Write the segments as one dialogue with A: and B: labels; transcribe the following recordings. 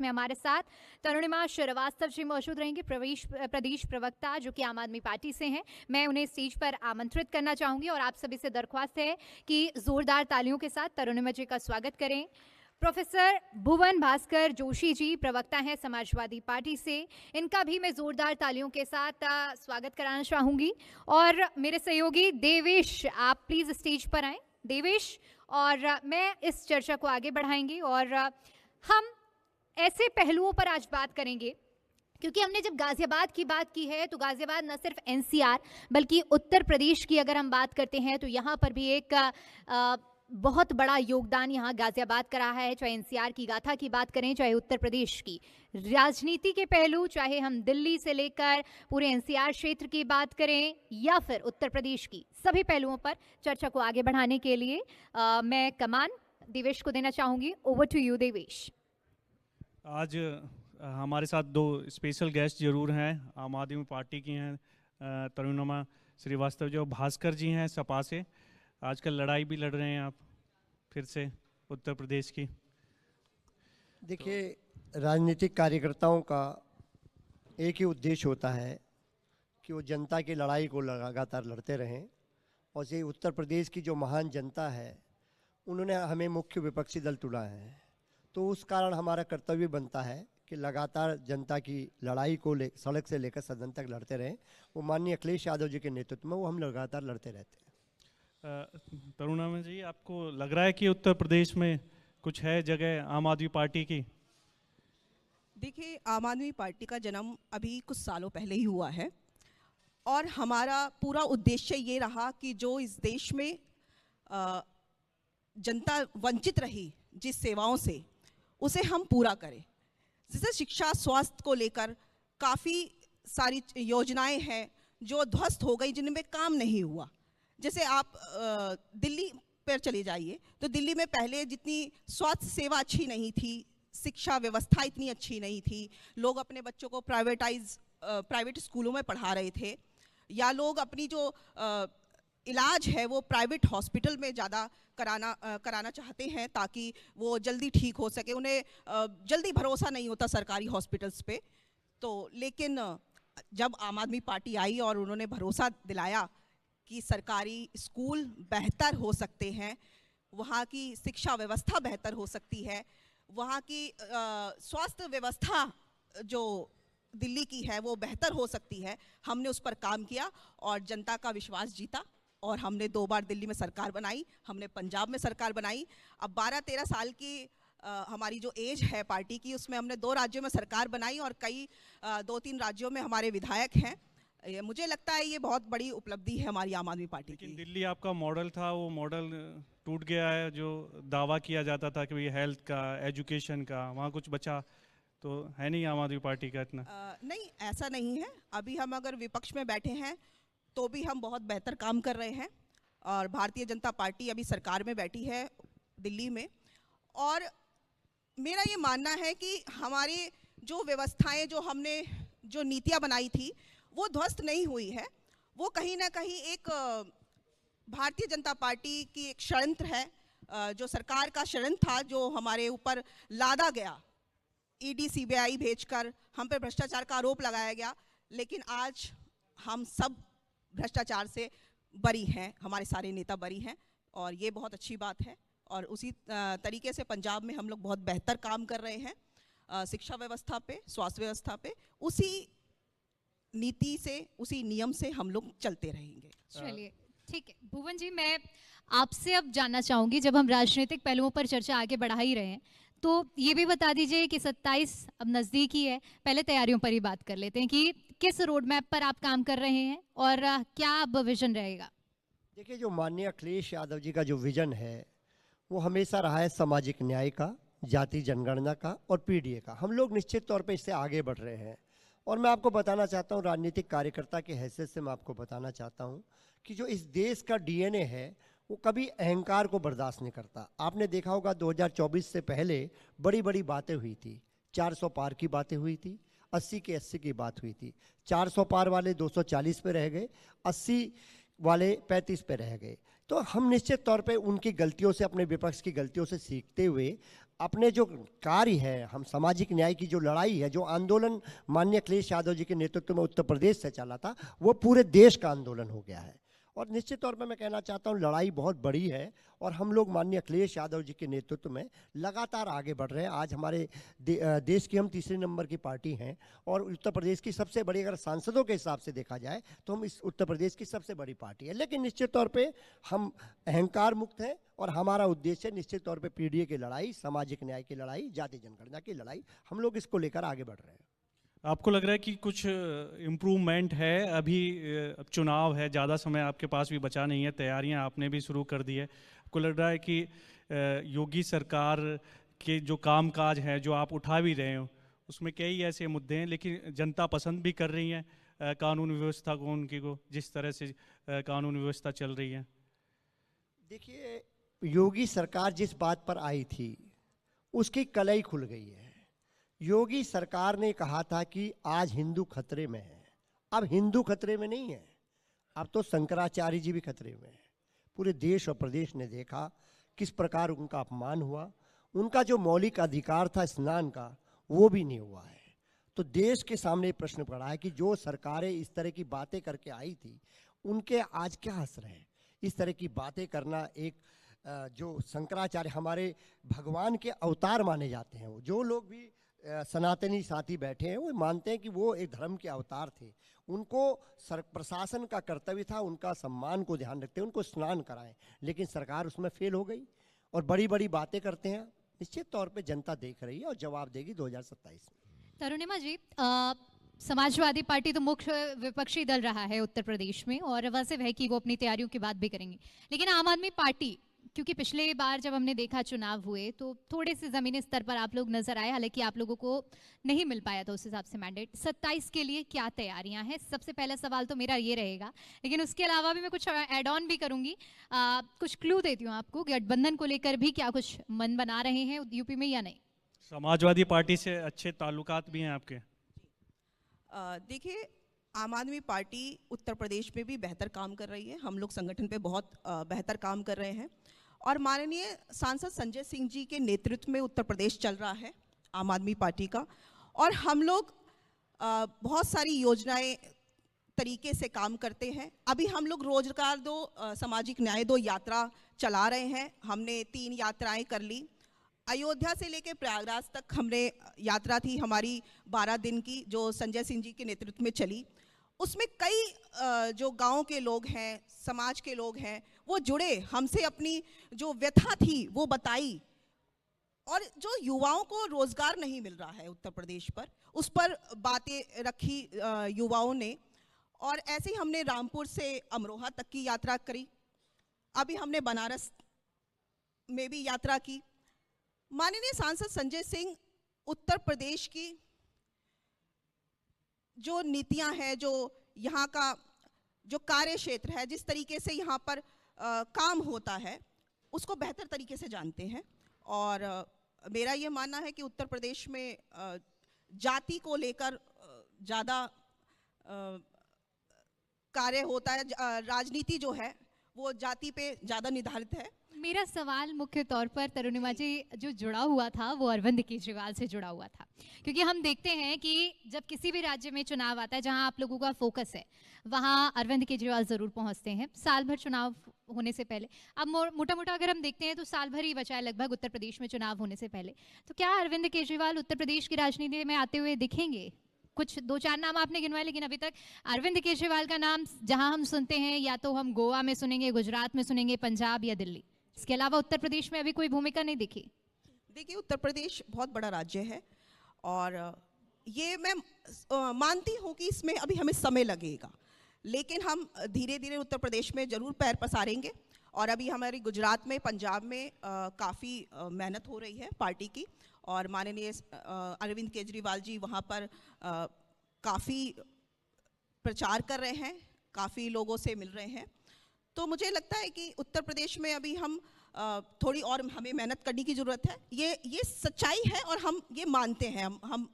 A: में हमारे साथ तरुणिमा श्रीवास्तव जी मौजूद रहेंगे, प्रदेश प्रवक्ता जो कि आम आदमी पार्टी से हैं। मैं उन्हें स्टेज पर आमंत्रित करना चाहूंगी और आप सभी से दरख्वास्त है कि जोरदार तालियों के साथ तरुणिमा जी का स्वागत करें। प्रोफेसर भुवन भास्कर जोशी जी प्रवक्ता हैं समाजवादी पार्टी से, इनका भी मैं जोरदार तालियों के साथ स्वागत कराना चाहूंगी। और मेरे सहयोगी देवेश, आप प्लीज स्टेज पर आएं। देवेश और मैं इस चर्चा को आगे बढ़ाएंगे और हम ऐसे पहलुओं पर आज बात करेंगे क्योंकि हमने जब गाजियाबाद की बात की है तो गाजियाबाद न सिर्फ एनसीआर बल्कि उत्तर प्रदेश की अगर हम बात करते हैं तो यहाँ पर भी एक बहुत बड़ा योगदान यहाँ गाजियाबाद का रहा है। चाहे एनसीआर की गाथा की बात करें, चाहे उत्तर प्रदेश की राजनीति के पहलू, चाहे हम दिल्ली से लेकर पूरे एनसीआर क्षेत्र की बात करें या फिर उत्तर प्रदेश की, सभी पहलुओं पर चर्चा को आगे बढ़ाने के लिए मैं कमान देवेश को देना चाहूंगी। Over to you Devesh.
B: आज हमारे साथ दो स्पेशल गेस्ट जरूर हैं, आम आदमी पार्टी की हैं तरुणिमा श्रीवास्तव जो भास्कर जी हैं सपा से। आजकल लड़ाई भी लड़ रहे हैं आप फिर से उत्तर प्रदेश की।
C: देखिए, राजनीतिक कार्यकर्ताओं का एक ही उद्देश्य होता है कि वो जनता की लड़ाई को लगातार लड़ते रहें और ये उत्तर प्रदेश की जो महान जनता है उन्होंने हमें मुख्य विपक्षी दल चुना है, तो उस कारण हमारा कर्तव्य बनता है कि लगातार जनता की लड़ाई को सड़क से लेकर सदन तक लड़ते रहें। वो माननीय अखिलेश यादव जी के नेतृत्व में वो हम लगातार लड़ते रहते हैं।
B: तरुणिमा जी, आपको लग रहा है कि उत्तर प्रदेश में कुछ है जगह आम आदमी पार्टी की?
D: देखिए, आम आदमी पार्टी का जन्म अभी कुछ सालों पहले ही हुआ है और हमारा पूरा उद्देश्य ये रहा कि जो इस देश में जनता वंचित रही जिस सेवाओं से, उसे हम पूरा करें। जैसे शिक्षा, स्वास्थ्य को लेकर काफ़ी सारी योजनाएं हैं जो ध्वस्त हो गई, जिनमें काम नहीं हुआ। जैसे आप दिल्ली पर चले जाइए तो दिल्ली में पहले जितनी स्वास्थ्य सेवा अच्छी नहीं थी, शिक्षा व्यवस्था इतनी अच्छी नहीं थी, लोग अपने बच्चों को प्राइवेट स्कूलों में पढ़ा रहे थे, या लोग अपनी जो इलाज है वो प्राइवेट हॉस्पिटल में ज़्यादा कराना चाहते हैं ताकि वो जल्दी ठीक हो सके। उन्हें जल्दी भरोसा नहीं होता सरकारी हॉस्पिटल्स पे। तो लेकिन जब आम आदमी पार्टी आई और उन्होंने भरोसा दिलाया कि सरकारी स्कूल बेहतर हो सकते हैं, वहाँ की शिक्षा व्यवस्था बेहतर हो सकती है, वहाँ की स्वास्थ्य व्यवस्था जो दिल्ली की है वो बेहतर हो सकती है, हमने उस पर काम किया और जनता का विश्वास जीता और हमने 2 बार दिल्ली में सरकार बनाई, हमने पंजाब में सरकार बनाई। अब 12-13 साल की हमारी जो एज है पार्टी की, उसमें हमने 2 राज्यों में सरकार बनाई और कई 2-3 राज्यों में हमारे विधायक हैं। मुझे लगता है ये बहुत बड़ी उपलब्धि है हमारी आम आदमी पार्टी की।
B: दिल्ली आपका मॉडल था, वो मॉडल टूट गया है। जो दावा किया जाता था कि हेल्थ का, एजुकेशन का, वहाँ कुछ बचा तो है नहीं आम आदमी पार्टी का इतना?
D: नहीं, ऐसा नहीं है। अभी हम अगर विपक्ष में बैठे हैं तो भी हम बहुत बेहतर काम कर रहे हैं और भारतीय जनता पार्टी अभी सरकार में बैठी है दिल्ली में। और मेरा ये मानना है कि हमारी जो व्यवस्थाएं, जो हमने जो नीतियाँ बनाई थी वो ध्वस्त नहीं हुई है। वो कहीं ना कहीं एक भारतीय जनता पार्टी की एक षड्यंत्र है, जो सरकार का षड्यंत्र था, जो हमारे ऊपर लादा गया। ईडी सीबीआई भेजकर हम पे भ्रष्टाचार का आरोप लगाया गया, लेकिन आज हम सब भ्रष्टाचार से बरी हैं, हमारे सारे नेता बरी हैं और ये बहुत अच्छी बात है। और उसी तरीके से पंजाब में हम लोग बहुत बेहतर काम कर रहे हैं शिक्षा व्यवस्था पे, स्वास्थ्य व्यवस्था पे। उसी नीति से, उसी नियम से हम लोग चलते रहेंगे।
A: चलिए ठीक है भुवन जी, मैं आपसे अब जानना चाहूंगी, जब हम राजनीतिक पहलुओं पर चर्चा आगे बढ़ा ही रहे हैं तो ये भी बता दीजिए कि 27 अब नज़दीक ही है, पहले तैयारियों पर ही बात कर लेते हैं कि किस रोड मैप पर आप काम कर रहे हैं और क्या अब विजन रहेगा?
C: देखिए, जो माननीय अखिलेश यादव जी का जो विजन है वो हमेशा रहा है सामाजिक न्याय का, जाति जनगणना का और पीडीए का। हम लोग निश्चित तौर पे इससे आगे बढ़ रहे हैं और मैं आपको बताना चाहता हूँ, राजनीतिक कार्यकर्ता की हैसियत से मैं आपको बताना चाहता हूँ कि जो इस देश का डीएनए है वो कभी अहंकार को बर्दाश्त नहीं करता। आपने देखा होगा 2024 से पहले बड़ी बड़ी बातें हुई थी, 400 पार की बातें हुई थी, 80 के 80 की बात हुई थी। 400 पार वाले 240 पे रह गए, 80 वाले 35 पे रह गए। तो हम निश्चित तौर पे उनकी गलतियों से, अपने विपक्ष की गलतियों से सीखते हुए अपने जो कार्य है, हम सामाजिक न्याय की जो लड़ाई है, जो आंदोलन माननीय अखिलेश यादव जी के नेतृत्व में उत्तर प्रदेश से चला था, वो पूरे देश का आंदोलन हो गया है। और निश्चित तौर पर मैं कहना चाहता हूँ लड़ाई बहुत बड़ी है और हम लोग माननीय अखिलेश यादव जी के नेतृत्व में लगातार आगे बढ़ रहे हैं। आज हमारे देश की हम तीसरे नंबर की पार्टी हैं और उत्तर प्रदेश की सबसे बड़ी, अगर सांसदों के हिसाब से देखा जाए तो हम इस उत्तर प्रदेश की सबसे बड़ी पार्टी है। लेकिन निश्चित तौर पे हम अहंकार मुक्त हैं और हमारा उद्देश्य निश्चित तौर पे पीडीए की लड़ाई, सामाजिक न्याय की लड़ाई, जाति जनगणना की लड़ाई, हम लोग इसको लेकर आगे बढ़ रहे हैं।
B: आपको लग रहा है कि कुछ इम्प्रूवमेंट है? अभी चुनाव है, ज़्यादा समय आपके पास भी बचा नहीं है, तैयारियां आपने भी शुरू कर दी है। आपको लग रहा है कि योगी सरकार के जो कामकाज है, जो आप उठा भी रहे हो, उसमें कई ऐसे मुद्दे हैं लेकिन जनता पसंद भी कर रही है कानून व्यवस्था को, उनकी को जिस तरह से कानून व्यवस्था चल रही है?
C: देखिए, योगी सरकार जिस बात पर आई थी उसकी कलई खुल गई है। योगी सरकार ने कहा था कि आज हिंदू खतरे में है। अब हिंदू खतरे में नहीं है, अब तो शंकराचार्य जी भी खतरे में है। पूरे देश और प्रदेश ने देखा किस प्रकार उनका अपमान हुआ, उनका जो मौलिक अधिकार था स्नान का, वो भी नहीं हुआ है। तो देश के सामने प्रश्न पड़ा है कि जो सरकारें इस तरह की बातें करके आई थी, उनके आज क्या असर है। इस तरह की बातें करना, एक जो शंकराचार्य हमारे भगवान के अवतार माने जाते हैं, वो जो लोग भी सनातनी साथी बैठे हैं वो मानते हैं कि वो एक धर्म के अवतार थे। उनको प्रशासन का कर्तव्य था उनका सम्मान को ध्यान रखते उनको स्नान कराएं, लेकिन सरकार उसमें फेल हो गई और बड़ी बड़ी बातें करते हैं। निश्चित तौर पे जनता देख रही है और जवाब देगी 2027 में।
A: तरुणिमा जी, समाजवादी पार्टी तो मुख्य विपक्षी दल रहा है उत्तर प्रदेश में और वाजिब है कि वो अपनी तैयारियों की बात भी करेंगे, लेकिन आम आदमी पार्टी, क्योंकि पिछले बार जब हमने देखा चुनाव हुए तो थोड़े से ज़मीनी स्तर पर आप लोग नजर आए, हालांकि आप लोगों को नहीं मिल पाया था उस हिसाब से मैंडेट। 27 के लिए क्या तैयारियां हैं? सबसे पहला सवाल तो मेरा ये रहेगा, लेकिन उसके अलावा भी मैं कुछ ऐड ऑन भी करूंगी। कुछ क्लू देती हूँ आपको, गठबंधन को लेकर भी क्या कुछ मन बना रहे हैं यूपी में या नहीं?
B: समाजवादी पार्टी से अच्छे ताल्लुकात भी हैं आपके?
D: देखिए, आम आदमी पार्टी उत्तर प्रदेश में भी बेहतर काम कर रही है। हम लोग संगठन पे बहुत बेहतर काम कर रहे हैं और माननीय सांसद संजय सिंह जी के नेतृत्व में उत्तर प्रदेश चल रहा है आम आदमी पार्टी का, और हम लोग बहुत सारी योजनाएं तरीके से काम करते हैं। अभी हम लोग रोजगार दो, सामाजिक न्याय दो यात्रा चला रहे हैं। हमने 3 यात्राएं कर ली। अयोध्या से लेकर प्रयागराज तक हमने यात्रा थी हमारी 12 दिन की, जो संजय सिंह जी के नेतृत्व में चली। उसमें कई जो गांव के लोग हैं, समाज के लोग हैं, वो जुड़े, हमसे अपनी जो व्यथा थी वो बताई, और जो युवाओं को रोजगार नहीं मिल रहा है उत्तर प्रदेश पर, उस पर बातें रखी युवाओं ने। और ऐसे ही हमने रामपुर से अमरोहा तक की यात्रा करी। अभी हमने बनारस में भी यात्रा की। माननीय सांसद संजय सिंह उत्तर प्रदेश की जो नीतियां हैं, जो यहाँ का जो कार्य क्षेत्र है, जिस तरीके से यहाँ पर काम होता है, उसको बेहतर तरीके से जानते हैं। और मेरा ये मानना है कि उत्तर प्रदेश में जाति को लेकर ज़्यादा कार्य होता है। राजनीति जो है वो जाति पे ज़्यादा निर्धारित है।
A: मेरा सवाल मुख्य तौर पर तरुणिमा जी जो जुड़ा हुआ था वो अरविंद केजरीवाल से जुड़ा हुआ था, क्योंकि हम देखते हैं कि जब किसी भी राज्य में चुनाव आता है जहां आप लोगों का फोकस है, वहां अरविंद केजरीवाल जरूर पहुंचते हैं साल भर चुनाव होने से पहले। अब मोटा मोटा अगर हम देखते हैं तो साल भर ही बचा है लगभग उत्तर प्रदेश में चुनाव होने से पहले। तो क्या अरविंद केजरीवाल उत्तर प्रदेश की राजनीति में आते हुए दिखेंगे? कुछ 2-4 नाम आपने गिनवाए, लेकिन अभी तक अरविंद केजरीवाल का नाम जहां हम सुनते हैं या तो हम गोवा में सुनेंगे, गुजरात में सुनेंगे, पंजाब या दिल्ली, इसके अलावा उत्तर प्रदेश में अभी कोई भूमिका नहीं दिखी।
D: देखिए, उत्तर प्रदेश बहुत बड़ा राज्य है और ये मैं मानती हूँ कि इसमें अभी हमें समय लगेगा, लेकिन हम धीरे धीरे उत्तर प्रदेश में जरूर पैर पसारेंगे। और अभी हमारी गुजरात में, पंजाब में काफ़ी मेहनत हो रही है पार्टी की, और माननीय अरविंद केजरीवाल जी वहाँ पर काफ़ी प्रचार कर रहे हैं, काफ़ी लोगों से मिल रहे हैं। तो मुझे लगता है कि उत्तर प्रदेश में अभी हम थोड़ी और हमें मेहनत करने की ज़रूरत है। ये सच्चाई है और हम ये मानते हैं। हम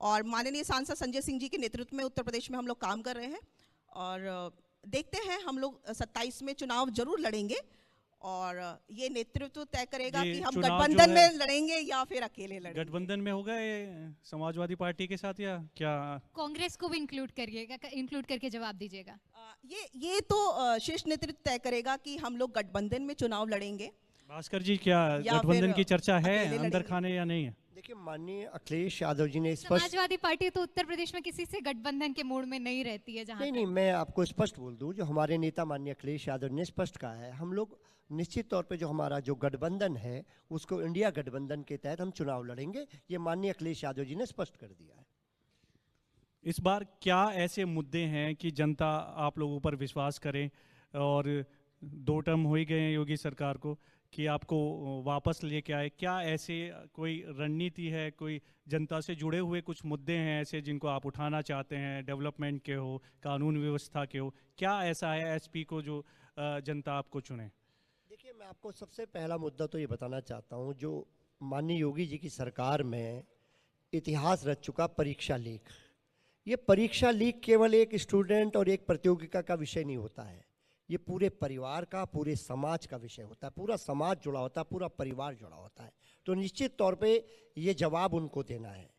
D: और माननीय सांसद संजय सिंह जी के नेतृत्व में उत्तर प्रदेश में हम लोग काम कर रहे हैं और देखते हैं, हम लोग 27 में चुनाव जरूर लड़ेंगे और ये नेतृत्व तय करेगा
B: जी,
D: कि हम
B: चुनाव जो
D: गठबंधन
B: है-
D: में लड़ेंगे या फिर अकेले लड़ेंगे।
B: गठबंधन में होगा ये समाजवादी पार्टी के साथ या क्या?
A: कांग्रेस को भी इंक्लूड करके जवाब दीजिएगा।
D: ये तो शीर्ष नेतृत्व तय करेगा कि हम लोग गठबंधन में चुनाव लड़ेंगे
B: भास्कर जी, क्या
D: या
B: गठबंधन
D: फिर
B: की चर्चा है
D: अकेले
B: अंदर
D: लड़ेंगे?
B: खाने या नहीं है?
C: देखिए, माननीय अखिलेश यादव जी ने स्पष्ट,
A: समाजवादी पार्टी तो उत्तर प्रदेश में किसी से गठबंधन के मूड में नहीं रहती है। जहां
C: नहीं नहीं, मैं आपको स्पष्ट बोल दूं, जो हमारे नेता माननीय अखिलेश यादव ने स्पष्ट कहा है, हम लोग निश्चित तौर पे जो हमारा जो गठबंधन है उसको इंडिया गठबंधन के तहत हम चुनाव लड़ेंगे, ये माननीय अखिलेश यादव जी ने स्पष्ट कर दिया है।
B: इस बार क्या ऐसे मुद्दे हैं कि जनता आप लोगों पर विश्वास करे, और 2 टर्म हो ही गए हैं योगी सरकार को, कि आपको वापस लेके आए? क्या ऐसे कोई रणनीति है, कोई जनता से जुड़े हुए कुछ मुद्दे हैं ऐसे जिनको आप उठाना चाहते हैं, डेवलपमेंट के हो, कानून व्यवस्था के हो? क्या ऐसा है एसपी को जो जनता आपको चुने?
C: देखिए, मैं आपको सबसे पहला मुद्दा तो ये बताना चाहता हूँ, जो माननीय योगी जी की सरकार में इतिहास रच चुका परीक्षा लीक। ये परीक्षा लीक केवल एक स्टूडेंट और एक प्रतियोगिता का विषय नहीं होता है, ये पूरे परिवार का, पूरे समाज का विषय होता है। पूरा समाज जुड़ा होता है, पूरा परिवार जुड़ा होता है। तो निश्चित तौर पे ये जवाब उनको देना है।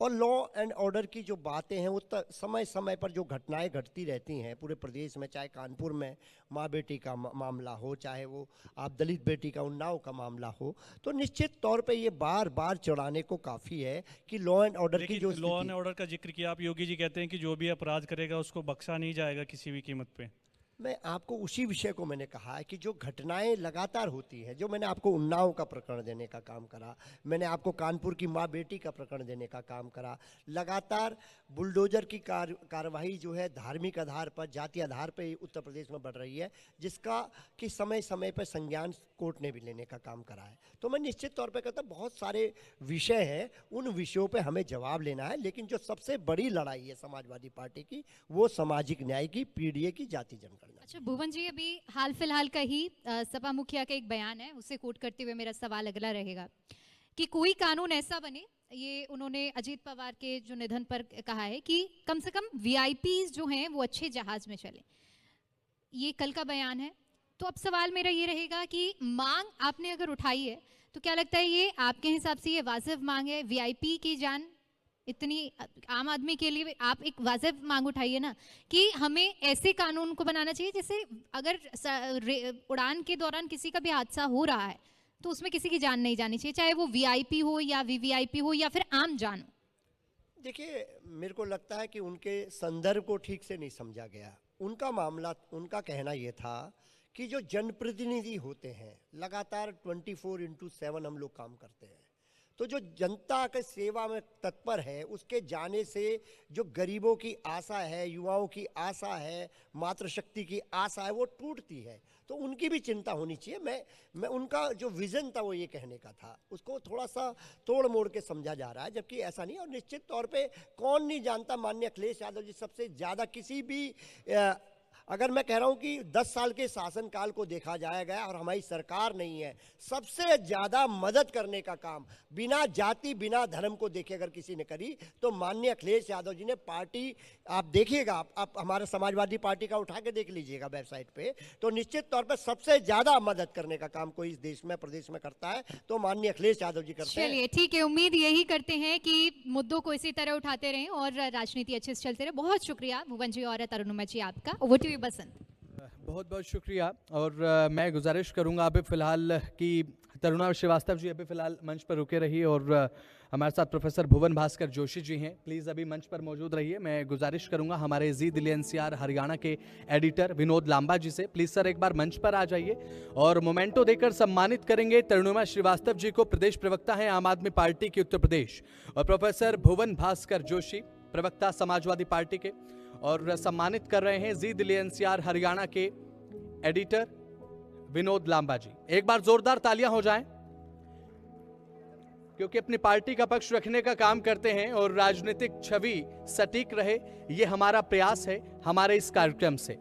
C: और लॉ एंड ऑर्डर की जो बातें हैं, वो समय समय पर जो घटनाएं घटती रहती हैं पूरे प्रदेश में, चाहे कानपुर में माँ बेटी का मामला हो, चाहे वो आप दलित बेटी का उन्नाव का मामला हो, तो निश्चित तौर पे ये बार बार चढ़ाने को काफ़ी है कि लॉ एंड ऑर्डर की जो
B: लॉ एंड ऑर्डर का जिक्र किया आप, योगी जी कहते हैं कि जो भी अपराध करेगा उसको बख्शा नहीं जाएगा किसी भी कीमत पे।
C: मैं आपको उसी विषय को मैंने कहा है कि जो घटनाएं लगातार होती हैं, जो मैंने आपको उन्नाव का प्रकरण देने का काम करा, मैंने आपको कानपुर की माँ बेटी का प्रकरण देने का काम करा, लगातार बुलडोजर की कार्रवाई जो है धार्मिक आधार पर, जाति आधार पर उत्तर प्रदेश में बढ़ रही है, जिसका कि समय समय पर संज्ञान कोर्ट ने भी लेने का काम करा है। तो मैं निश्चित तौर पर कहता हूँ बहुत सारे विषय हैं, उन विषयों पर हमें जवाब लेना है, लेकिन जो सबसे बड़ी लड़ाई है समाजवादी पार्टी की, वो सामाजिक न्याय की, पीडीए की, जाति जनगणना।
A: अच्छा भुवन जी, अभी हाल फिलहाल का ही सपा मुखिया का एक बयान है, उसे कोट करते हुए मेरा सवाल अगला रहेगा कि कोई कानून ऐसा बने, ये उन्होंने अजीत पवार के जो निधन पर कहा है कि कम से कम वीआईपीज जो हैं वो अच्छे जहाज में चले। ये कल का बयान है। तो अब सवाल मेरा ये रहेगा कि मांग आपने अगर उठाई है तो क्या लगता है ये आपके हिसाब से ये वाजिब मांग है? वीआईपी की जान इतनी आम आदमी के लिए आप एक वाजिब मांग उठाइए ना कि हमें ऐसे कानून को बनाना चाहिए जैसे अगर उड़ान के दौरान किसी का भी हादसा हो रहा है तो उसमें किसी की जान नहीं जानी चाहिए, चाहे वो वीआईपी हो या वीवीआईपी हो या फिर आम जान हो।
C: देखिए, मेरे को लगता है कि उनके संदर्भ को ठीक से नहीं समझा गया। उनका मामला, उनका कहना यह था कि जो जनप्रतिनिधि होते हैं, लगातार 24/7 हम लोग काम करते हैं, तो जो जनता के सेवा में तत्पर है, उसके जाने से जो गरीबों की आशा है, युवाओं की आशा है, मातृशक्ति की आशा है, वो टूटती है। तो उनकी भी चिंता होनी चाहिए। मैं उनका जो विजन था वो ये कहने का था, उसको थोड़ा सा तोड़ मोड़ के समझा जा रहा है, जबकि ऐसा नहीं। और निश्चित तौर पे कौन नहीं जानता माननीय अखिलेश यादव जी सबसे ज़्यादा किसी भी अगर मैं कह रहा हूं कि 10 साल के शासनकाल को देखा जाएगा और हमारी सरकार नहीं है, सबसे ज़्यादा मदद करने का काम बिना जाति बिना धर्म को देखे अगर किसी ने करी तो माननीय अखिलेश यादव जी ने। पार्टी आप देखिएगा, आप हमारे समाजवादी पार्टी का उठा के देख लीजिएगा वेबसाइट पे, तो निश्चित तौर पर सबसे ज़्यादा मदद करने का काम कोई इस देश में प्रदेश में करता है तो माननीय अखिलेश यादव जी करते हैं।
A: चलिए ठीक है, उम्मीद यही करते हैं कि मुद्दों को इसी तरह उठाते रहें और राजनीति अच्छे से चलते रहे। बहुत शुक्रिया भुवन जी और तरुणिमा जी आपका। ओवर टू यू बसंत।
E: बहुत बहुत शुक्रिया। और मैं गुजारिश करूंगा अभी फ़िलहाल कि तरुणा श्रीवास्तव जी अभी फ़िलहाल मंच पर रुके रहिए और हमारे साथ प्रोफेसर भुवन भास्कर जोशी जी हैं, प्लीज़ अभी मंच पर मौजूद रहिए। मैं गुजारिश करूंगा हमारे जी दिल्ली एनसीआर हरियाणा के एडिटर विनोद लांबा जी से, प्लीज़ सर एक बार मंच पर आ जाइए और मोमेंटो देकर सम्मानित करेंगे तरुणिमा श्रीवास्तव जी को, प्रदेश प्रवक्ता हैं आम आदमी पार्टी की उत्तर प्रदेश, और प्रोफेसर भुवन भास्कर जोशी प्रवक्ता समाजवादी पार्टी के, और सम्मानित कर रहे हैं जी दिल्ली एनसीआर हरियाणा के एडिटर विनोद लांबा जी। एक बार जोरदार तालियां हो जाएं, क्योंकि अपनी पार्टी का पक्ष रखने का काम करते हैं और राजनीतिक छवि सटीक रहे, ये हमारा प्रयास है हमारे इस कार्यक्रम से।